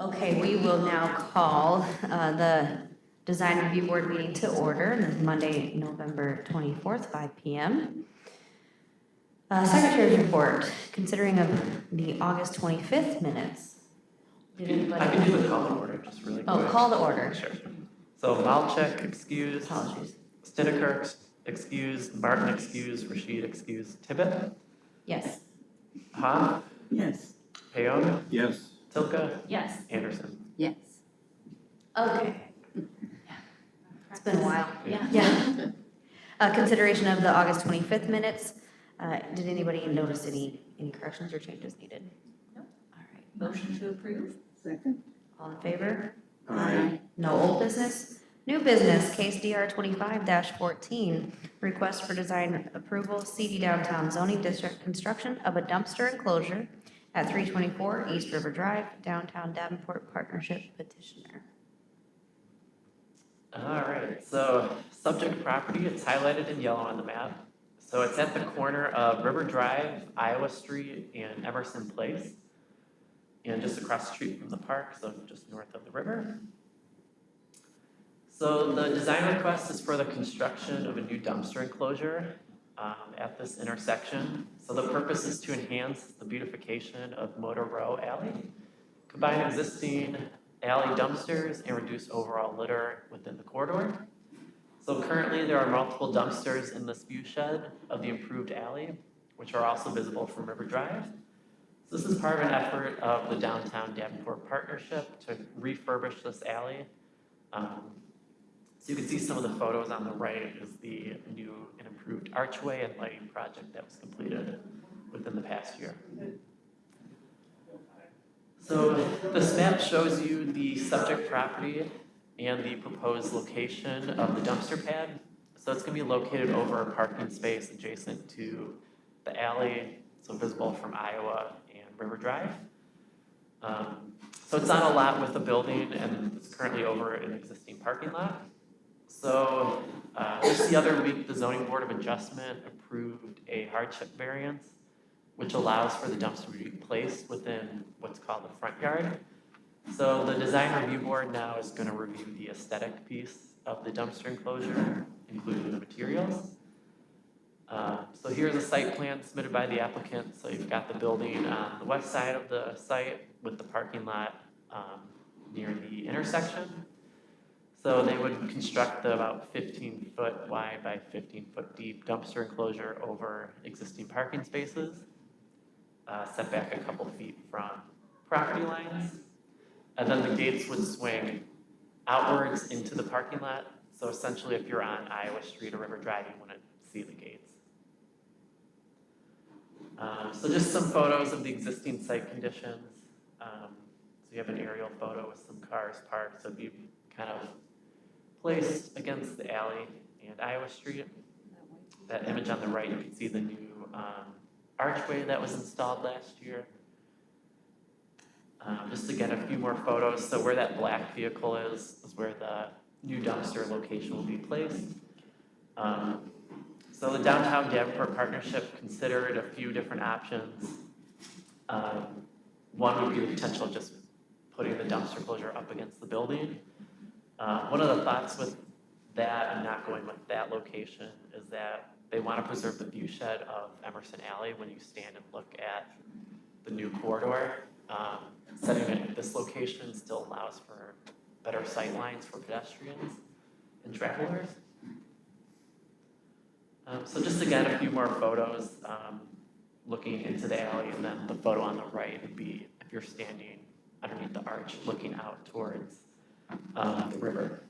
Okay, we will now call the Design Review Board meeting to order. This is Monday, November 24th, 5 PM. Secretary's report, considering of the August 25th minutes. Did anybody? I can do the call to order just really quick. Oh, call to order. Sure. So Malchek excused, Apologies. Stidekirk excused, Martin excused, Rashid excused, Tibbet, Yes. Ha, Yes. Payoga, Yes. Tilka, Yes. Anderson. Yes. Okay. It's been a while. Yeah. Yeah. Consideration of the August 25th minutes. Did anybody notice any corrections or changes needed? No. All right. Motion to approve? Second. All in favor? Aye. No old business? New business, case DR 25-14, request for design approval, CD Downtown Zoning District, construction of a dumpster enclosure at 324 East River Drive, downtown Davenport Partnership petitioner. All right, so subject property, it's highlighted in yellow on the map. So it's at the corner of River Drive, Iowa Street, and Emerson Place. And just across the street from the park, so just north of the river. So the design request is for the construction of a new dumpster enclosure at this intersection. So the purpose is to enhance the beautification of Motor Row Alley, combine existing alley dumpsters, and reduce overall litter within the corridor. So currently there are multiple dumpsters in this view shed of the improved alley, which are also visible from River Drive. So this is part of an effort of the Downtown Davenport Partnership to refurbish this alley. So you can see some of the photos on the right is the new and improved archway and lighting project that was completed within the past year. So this map shows you the subject property and the proposed location of the dumpster pad. So it's going to be located over a parking space adjacent to the alley, so visible from Iowa and River Drive. So it's on a lot with the building and it's currently over an existing parking lot. So just the other week, the Zoning Board of Adjustment approved a hardship variance, which allows for the dumpster to be placed within what's called the front yard. So the Design Review Board now is going to review the aesthetic piece of the dumpster enclosure, including the materials. So here's a site plan submitted by the applicant. So you've got the building on the west side of the site with the parking lot near the intersection. So they would construct the about 15-foot wide by 15-foot deep dumpster enclosure over existing parking spaces, set back a couple feet from property lines. And then the gates would swing outwards into the parking lot. So essentially, if you're on Iowa Street or River Drive, you wouldn't see the gates. So just some photos of the existing site conditions. So you have an aerial photo with some cars parked. So it'd be kind of placed against the alley and Iowa Street. That image on the right, you can see the new archway that was installed last year. Just again, a few more photos. So where that black vehicle is where the new dumpster location will be placed. So the Downtown Davenport Partnership considered a few different options. One would be the potential of just putting the dumpster closure up against the building. One of the thoughts with that and not going with that location is that they want to preserve the view shed of Emerson Alley when you stand and look at the new corridor. Setting it at this location still allows for better sight lines for pedestrians and travelers. So just again, a few more photos looking into the alley, and then the photo on the right would be if you're standing underneath the arch looking out towards the river.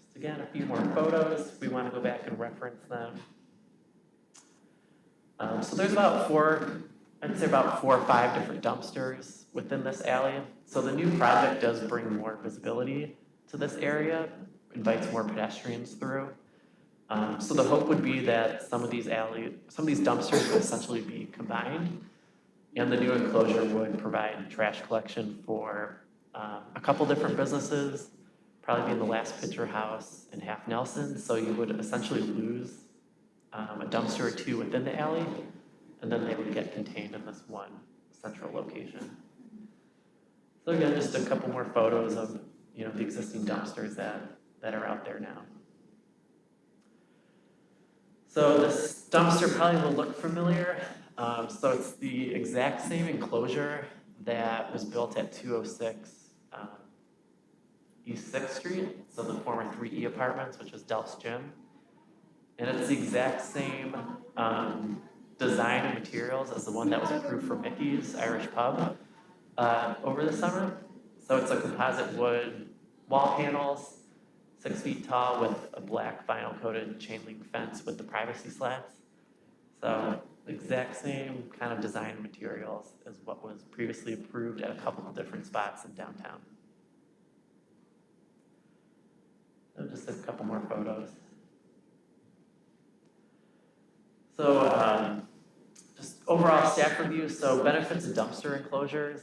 Just again, a few more photos if we want to go back and reference them. So there's about I'd say about 4 or 5 different dumpsters within this alley. So the new project does bring more visibility to this area, invites more pedestrians through. So the hope would be that some of these dumpsters would essentially be combined, and the new enclosure would provide trash collection for a couple different businesses, probably being the Last Picture House and Half Nelson. So you would essentially lose a dumpster or two within the alley, and then they would get contained in this one central location. So again, just a couple more photos of, the existing dumpsters that are out there now. So this dumpster probably will look familiar. So it's the exact same enclosure that was built at 206 East 6th Street, so the former 3E Apartments, which was Delph's Gym. And it's the exact same design and materials as the one that was approved for Mickey's Irish Pub over the summer. So it's a composite wood wall panels, 6 feet tall with a black vinyl coated chain link fence with the privacy slats. So exact same kind of design and materials as what was previously approved at a couple of different spots in downtown. So just a couple more photos. So just overall staff review, so benefits of dumpster enclosures.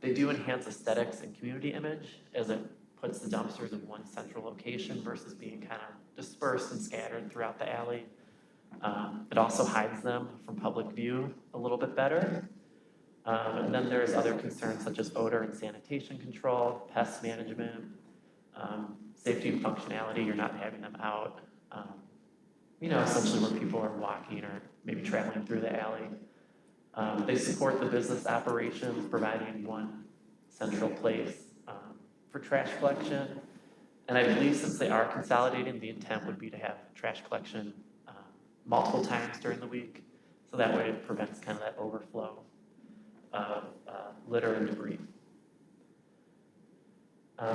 They do enhance aesthetics and community image as it puts the dumpsters in one central location versus being kind of dispersed and scattered throughout the alley. It also hides them from public view a little bit better. And then there's other concerns such as odor and sanitation control, pest management, safety and functionality. You're not having them out, essentially where people are walking or maybe traveling through the alley. They support the business operations, providing one central place for trash collection. And I believe since they are consolidating, the intent would be to have trash collection multiple times during the week. So that way it prevents kind of that overflow of litter and debris.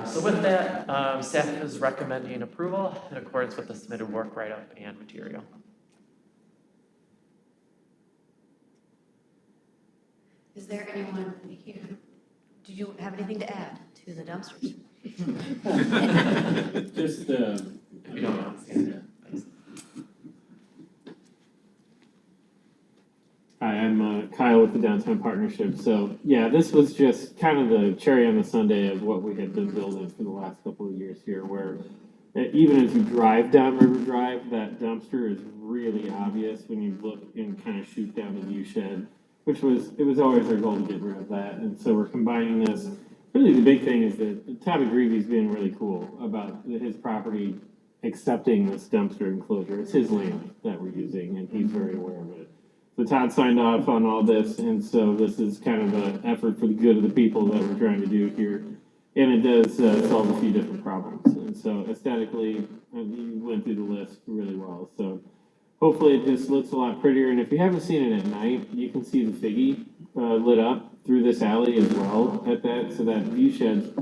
So with that, staff is recommending approval in accordance with the submitted work write-up and material. Is there anyone here? Did you have anything to add to the dumpsters? Just, If you don't mind, stand there, please. hi, I'm Kyle with the Downtown Partnership. So, yeah, this was just kind of the cherry on the sundae of what we had been building for the last couple of years here, where even as you drive down River Drive, that dumpster is really obvious when you look and kind of shoot down the view shed, it was always our goal to get rid of that. And so we're combining this. Really, the big thing is that Todd McGreevy's being really cool about his property accepting this dumpster enclosure. It's his land that we're using, and he's very aware of it. So Todd signed off on all this, and so this is kind of an effort for the good of the people that we're trying to do here. And it does solve a few different problems. And so aesthetically, you went through the list really well. So hopefully it just looks a lot prettier. And if you haven't seen it at night, you can see the Figgy lit up through this alley as well at that. So that view shed,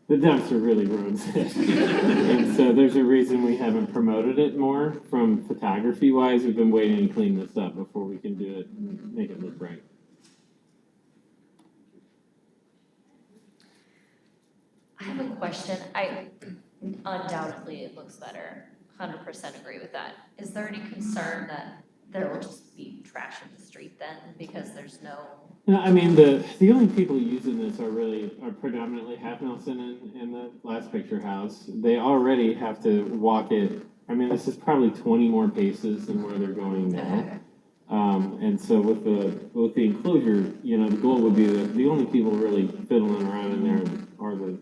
the dumpster really ruins it. And so there's a reason we haven't promoted it more from photography wise. We've been waiting to clean this up before we can do it and make it look right. I have a question. Undoubtedly, it looks better. 100% agree with that. Is there any concern that there will just be trash in the street then because there's no? No, I mean, the only people using this are predominantly Half Nelson and the last picture house. They already have to walk it. I mean, this is probably 20 more paces than where they're going now. And so with the enclosure, the goal would be that the only people really fiddling around in there are the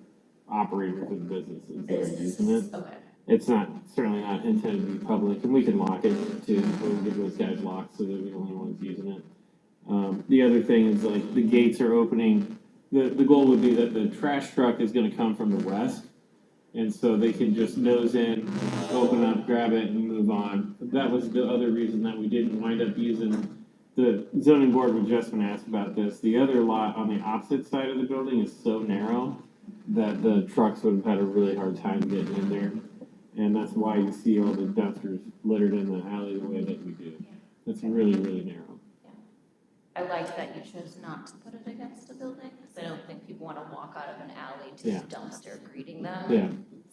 operators of the businesses that are using it. Okay. It's certainly not intended to be public, and we can lock it too. We'll give those guys locks so they're the only ones using it. The other thing is like the gates are opening. The goal would be that the trash truck is going to come from the west, and so they can just nose in, open up, grab it, and move on. That was the other reason that we didn't wind up using. The zoning board of adjustment asked about this. The other lot on the opposite side of the building is so narrow that the trucks would have had a really hard time getting in there. And that's why you see all the dumpsters littered in the alley the way that we do. It's really, really narrow. I like that you chose not to put it against the building because I don't think people want to walk out of an alley to Yeah. the dumpster greeting them. Yeah.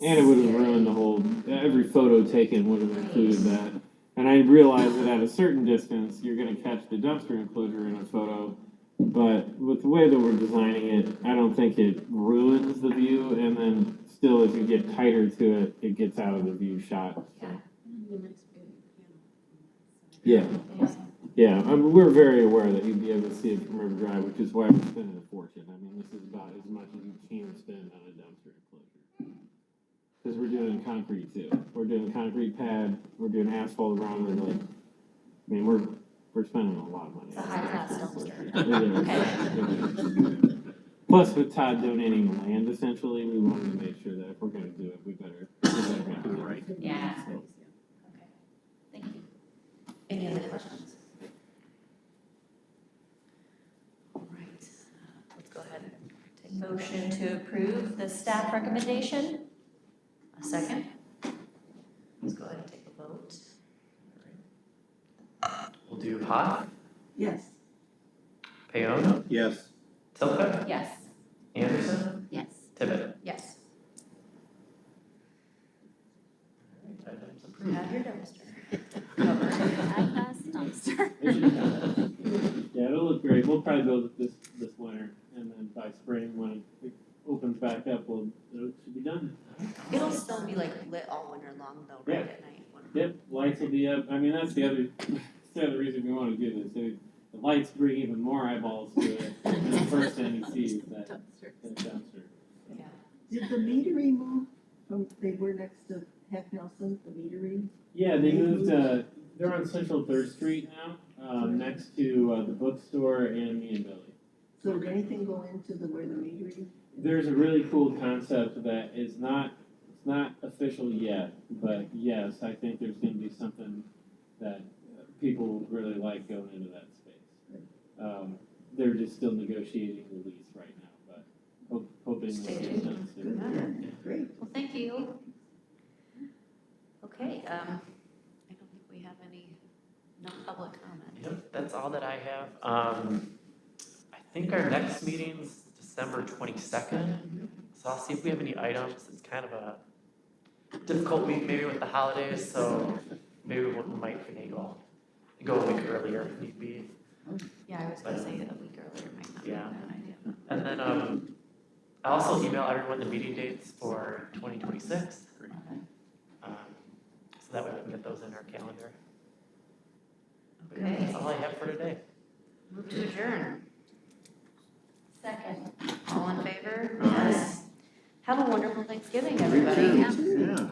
And it would have ruined the whole, every photo taken would have included that. And I realize that at a certain distance, you're going to catch the dumpster enclosure in a photo. But with the way that we're designing it, I don't think it ruins the view. And then still, as you get tighter to it, it gets out of the view shot. So. Yeah. Yeah, I mean, we're very aware that you'd be able to see it from River Drive, which is why we're spending a fortune. I mean, this is about as much as you can spend on a dumpster enclosure. Because we're doing concrete too. We're doing concrete pad, we're doing asphalt around it, like, I mean, we're spending a lot of money. It's a high-class dumpster. It is. Plus, with Todd donating the land essentially, we wanted to make sure that if we're gonna do it, we better make it right. Yeah. So, Okay, thank you. Any other questions? All right, let's go ahead and take Motion to approve the staff recommendation? a second. Let's go ahead and take a vote. We'll do Hawk, Yes. Payon, Yes. Tilka, Yes. Anderson, Yes. Tibbet. Yes. Items You approved. have your dumpster. High-class dumpster. Yeah, it'll look great. We'll probably build it this winter, and then by spring, when it opens back up, it should be done. It'll still be like lit all winter long though, right at night? Yep, lights will be up. I mean, that's the other reason we want to do this. The lights bring even more eyeballs to it. And the first thing you see is that dumpster. Yeah. Did the meadery move from, they were next to Heck Nelson, the meadery? Yeah, they moved. They're on Central 3rd Street now, next to the bookstore and me and Billy. So did anything go into the, where the meadery? There's a really cool concept that is not, it's not official yet, but yes, I think there's gonna be something that people really like going into that space. They're just still negotiating the lease right now, but hoping Stay we'll get tuned. done Good, soon. yeah, great. Well, thank you. Okay, I don't think we have any non-public comment. Yep, that's all that I have. I think our next meeting's December 22nd, so I'll see if we have any items. It's kind of a difficult week maybe with the holidays, so maybe we might finagle, go a week earlier if need be. Yeah, I was gonna say a week earlier might not be a Yeah. bad idea. And then I also email everyone the meeting dates for 2026, Okay. so that way we can get those in our calendar. But yeah, Okay, that's all I have for today. move to adjourn. Second. All in favor? Yes. Have a wonderful Thanksgiving, everybody. Yeah.